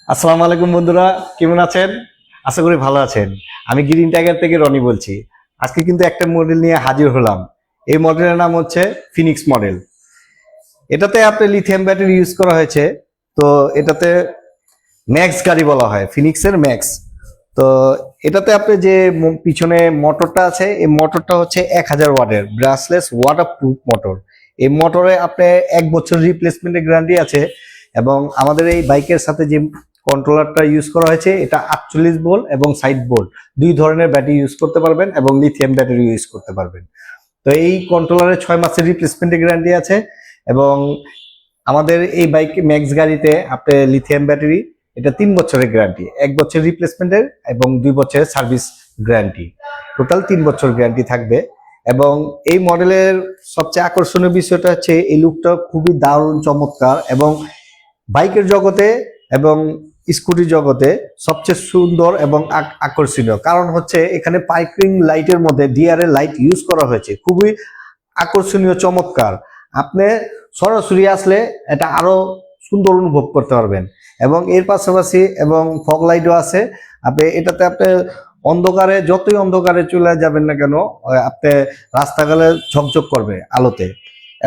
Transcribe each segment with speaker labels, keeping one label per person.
Speaker 1: আসসালামু আলাইকুম বন্ধুরা, কেমন আছেন? আশা করি ভালো আছেন। আমি গ্রিন টাইগার থেকে রনি বলছি। আজকে কিন্তু একটা মডেল নিয়ে হাজির হলাম। এই মডেলের নাম হচ্ছে ফিনিক্স মডেল। এটাতে আপনার লিথিয়াম ব্যাটারি ইউজ করা হয়েছে। তো এটাতে ম্যাক্স গাড়ি বলা হয়, ফিনিক্সের ম্যাক্স। তো এটাতে আপনি যে পিছনে মোটরটা আছে, এই মোটরটা হচ্ছে 1000 ওয়াটের ব্রাশলেস ওয়াটার প্রুফ মোটর। এই মোটরে আপনি 1 বছর রিপ্লেসমেন্টের গ্যারান্টি আছে। এবং আমাদের এই বাইকের সাথে যে কন্ট্রোলারটা ইউজ করা হয়েছে, এটা 48 ভোল্ট এবং 60 ভোল্ট দুই ধরনের ব্যাটারি ইউজ করতে পারবেন এবং লিথিয়াম ব্যাটারি ইউজ করতে পারবেন। তো এই কন্ট্রোলারে 6 মাসের রিপ্লেসমেন্টের গ্যারান্টি আছে। এবং আমাদের এই বাইক ম্যাক্স গাড়িতে আপনি লিথিয়াম ব্যাটারি, এটা 3 বছরের গ্যারান্টি, 1 বছর রিপ্লেসমেন্টের এবং 2 বছরের সার্ভিস গ্যারান্টি, টোটাল 3 বছর গ্যারান্টি থাকবে। এবং এই মডেলের সবচেয়ে আকর্ষণীয় বিষয়টা হচ্ছে এই লুকটা খুবই দারুণ চমৎকার। এবং বাইকের জগতে এবং স্কুটির জগতে সবচেয়ে সুন্দর এবং আকর্ষণীয় কারণ হচ্ছে এখানে পার্কিং লাইটের মধ্যে ডিআরএল লাইট ইউজ করা হয়েছে, খুবই আকর্ষণীয় চমৎকার। আপনি সরাসরি আসলে এটা আরো সুন্দর অনুভব করতে পারবেন। এবং এর পাশাপাশি এবং ফগ লাইটও আছে। এটাতে আপনি অন্ধকারে, যতই অন্ধকারে চলে যাবেন না কেন, আপনি রাস্তাঘাটে ঝকঝক করবে আলোতে।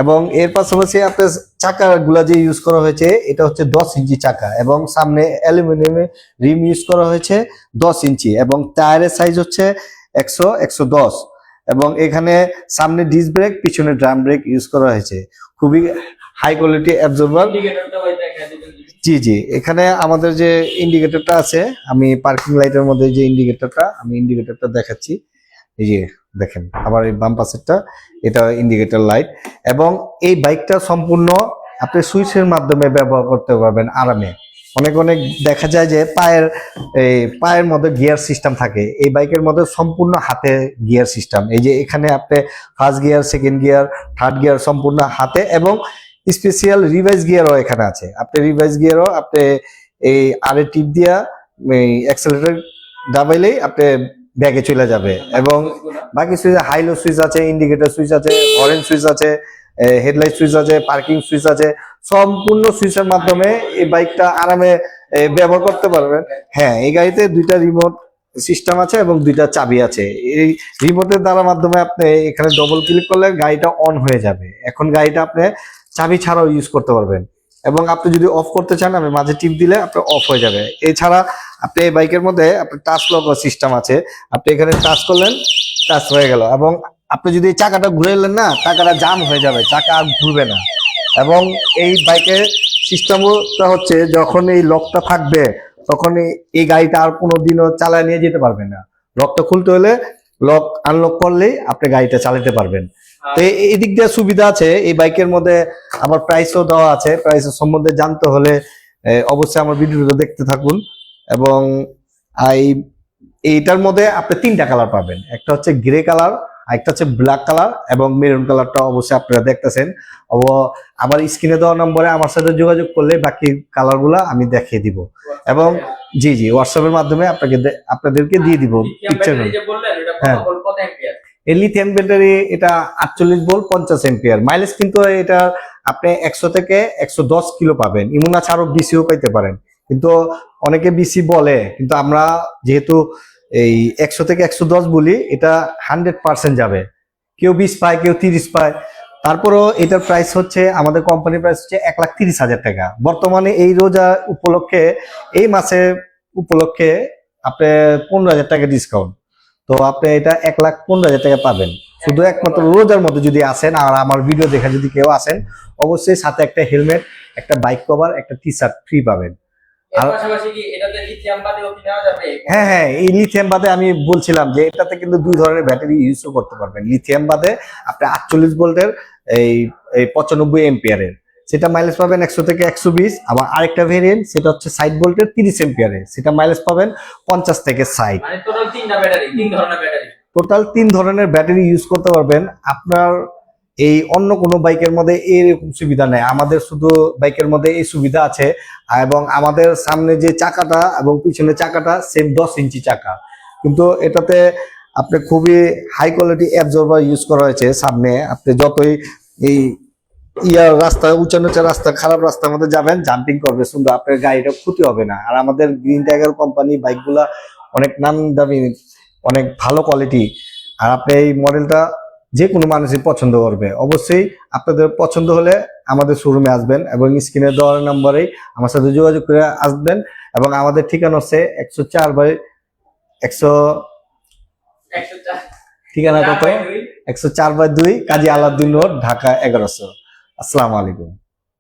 Speaker 1: এবং এর পাশাপাশি আপনার চাকাগুলা যে ইউজ করা হয়েছে, এটা হচ্ছে 10 ইঞ্চি চাকা এবং সামনে অ্যালুমিনিয়ামের রিম ইউজ করা হয়েছে 10 ইঞ্চি। এবং টায়ারের সাইজ হচ্ছে 100-110। এবং এখানে সামনে ডিস্ক ব্রেক, পিছনে ড্রাম ব্রেক ইউজ করা হয়েছে, খুবই হাই কোয়ালিটি অ্যাবজর্ভার। জি জি, এখানে আমাদের যে ইন্ডিকেটরটা আছে, আমি পার্কিং লাইটের মধ্যে যে ইন্ডিকেটরটা দেখাচ্ছি। এই যে দেখেন, আবার এই বাম পাশেরটা, এটা ইন্ডিকেটর লাইট। এবং এই বাইকটা সম্পূর্ণ আপনি সুইচের মাধ্যমে ব্যবহার করতে পারবেন আরামে। অনেক দেখা যায় যে পায়ের মধ্যে গিয়ার সিস্টেম থাকে, এই বাইকের মধ্যে সম্পূর্ণ হাতে গিয়ার সিস্টেম। এই যে এখানে আপনি first gear, second gear, third gear সম্পূর্ণ হাতে। এবং স্পেশাল রিভাইস গিয়ারও এখানে আছে। আপনি রিভাইস গিয়ারও আপনি এই আরে টিপ দিয়া অ্যাক্সেলারেটর দাবাইলেই আপনি ব্যাগে চলে যাবে। এবং বাকি সুইচ, হাইলো সুইচ আছে, ইন্ডিকেটর সুইচ আছে, অরেঞ্জ সুইচ আছে, হেডলাইট সুইচ আছে, পার্কিং সুইচ আছে। সম্পূর্ণ সুইচের মাধ্যমে এই বাইকটা আরামে ব্যবহার করতে পারবেন। হ্যাঁ, এই গাড়িতে 2টা রিমোট সিস্টেম আছে এবং 2টা চাবি আছে। এই রিমোটের দ্বারা মাধ্যমে আপনি এখানে ডবল ক্লিক করলে গাড়িটা অন হয়ে যাবে। এখন গাড়িটা আপনি চাবি ছাড়াও ইউজ করতে পারবেন। এবং আপনি যদি অফ করতে চান, আমি মাঝে টিপ দিলে আপনার অফ হয়ে যাবে। এছাড়া আপনি এই বাইকের মধ্যে আপনার টাচ লক সিস্টেম আছে। আপনি এখানে টাচ করলেন, টাচ হয়ে গেল। এবং আপনি যদি চাকাটা ঘুরে এলেন না, চাকাটা জাম হয়ে যাবে, চাকা আর ঘুরবে না। এবং এই বাইকের সিস্টেমটা হচ্ছে, যখন এই লকটা থাকবে তখন এই গাড়িটা আর কোনোদিনও চালায় নিয়ে যেতে পারবেন না। লকটা খুলতে হলে লক আনলক করলেই আপনি গাড়িটা চালাতে পারবেন। তো এই দিক দিয়ে সুবিধা আছে এই বাইকের মধ্যে। আবার প্রাইসও দেওয়া আছে। প্রাইসের সম্বন্ধে জানতে হলে অবশ্যই আমার ভিডিওটা দেখতে থাকুন। এবং এইটার মধ্যে আপনি 3টা কালার পাবেন, একটা হচ্ছে গ্রে কালার, একটা হচ্ছে ব্ল্যাক কালার এবং মেরুন কালারটা অবশ্যই আপনারা দেখতেছেন। আমার স্ক্রিনে দেওয়া নম্বরে আমার সাথে যোগাযোগ করলে বাকি কালারগুলা আমি দেখিয়ে দিব। এবং জি জি, হোয়াটসঅ্যাপের মাধ্যমে আপনাদেরকে দিয়ে দিব পিকচার। হ্যাঁ, এই লিথিয়াম ব্যাটারি, এটা 48 ভোল্ট 50 এম্পিয়ার মাইলেজ। কিন্তু এটা আপনি 100 থেকে 110 কিলো পাবেন, এমন আছে আরো বেশিও পাইতে পারেন। কিন্তু অনেকে বেশি বলে, কিন্তু আমরা যেহেতু এই 100 থেকে 110 বলি, এটা 100% যাবে। কেউ 20 পায়, কেউ 30 পায়। তারপরও এটার প্রাইস হচ্ছে, আমাদের কোম্পানির প্রাইস হচ্ছে 1,30,000 টাকা বর্তমানে। এই রোজা উপলক্ষে, এই মাসে উপলক্ষে আপনি 15,000 টাকা ডিসকাউন্ট। তো আপনি এটা 1,15,000 টাকা পাবেন। শুধু একমাত্র রোজার মধ্যে যদি আসেন, আর আমার ভিডিও দেখা যদি কেউ আসেন, অবশ্যই সাথে একটা হেলমেট, একটা বাইক কভার, একটা টি শার্ট ফ্রি পাবেন। হ্যাঁ হ্যাঁ, এই লিথিয়াম বাদে আমি বলছিলাম যে এটাতে কিন্তু 2 ধরনের ব্যাটারি ইউজও করতে পারবেন। লিথিয়াম বাদে আপনি 48 ভোল্টের এই 95 এম্পিয়ারের, সেটা মাইলেজ পাবেন 100 থেকে 120। আবার আরেকটা ভেরিয়েন্ট, সেটা হচ্ছে 60 ভোল্টের 30 এম্পিয়ারের, সেটা মাইলেজ পাবেন 50 থেকে 60।
Speaker 2: মানে টোটাল 3টা ব্যাটারি, 3 ধরনের ব্যাটারি,
Speaker 1: টোটাল 3 ধরনের ব্যাটারি ইউজ করতে পারবেন। আপনার এই অন্য কোনো বাইকের মধ্যে এরকম সুবিধা নেই, আমাদের শুধু বাইকের মধ্যে এই সুবিধা আছে। এবং আমাদের সামনে যে চাকাটা এবং পিছনে চাকাটা সেম 10 ইঞ্চি চাকা, কিন্তু এটাতে আপনি খুবই হাই কোয়ালিটি অ্যাবজর্বার ইউজ করা হয়েছে। সামনে আপনি যতই এই রাস্তা উঁচা নিচা রাস্তা খারাপ রাস্তার মধ্যে যাবেন, জাম্পিং করবে সুন্দর, আপনার গাড়িটা ক্ষতি হবে না। আর আমাদের গ্রিন টাইগার কোম্পানি বাইকগুলা অনেক নাম দামি, অনেক ভালো কোয়ালিটি। আর আপনি এই মডেলটা যে কোনো মানুষই পছন্দ করবে। অবশ্যই আপনাদের পছন্দ হলে আমাদের শোরুমে আসবেন এবং স্ক্রিনে দেওয়ার নম্বরেই আমার সাথে যোগাযোগ করে আসবেন। এবং আমাদের ঠিকানা হচ্ছে 104/100,
Speaker 2: 104
Speaker 1: ঠিকানা কত? 104/2 কাজী আলাউদ্দিন রোড, ঢাকা 1100। আসসালামু আলাইকুম।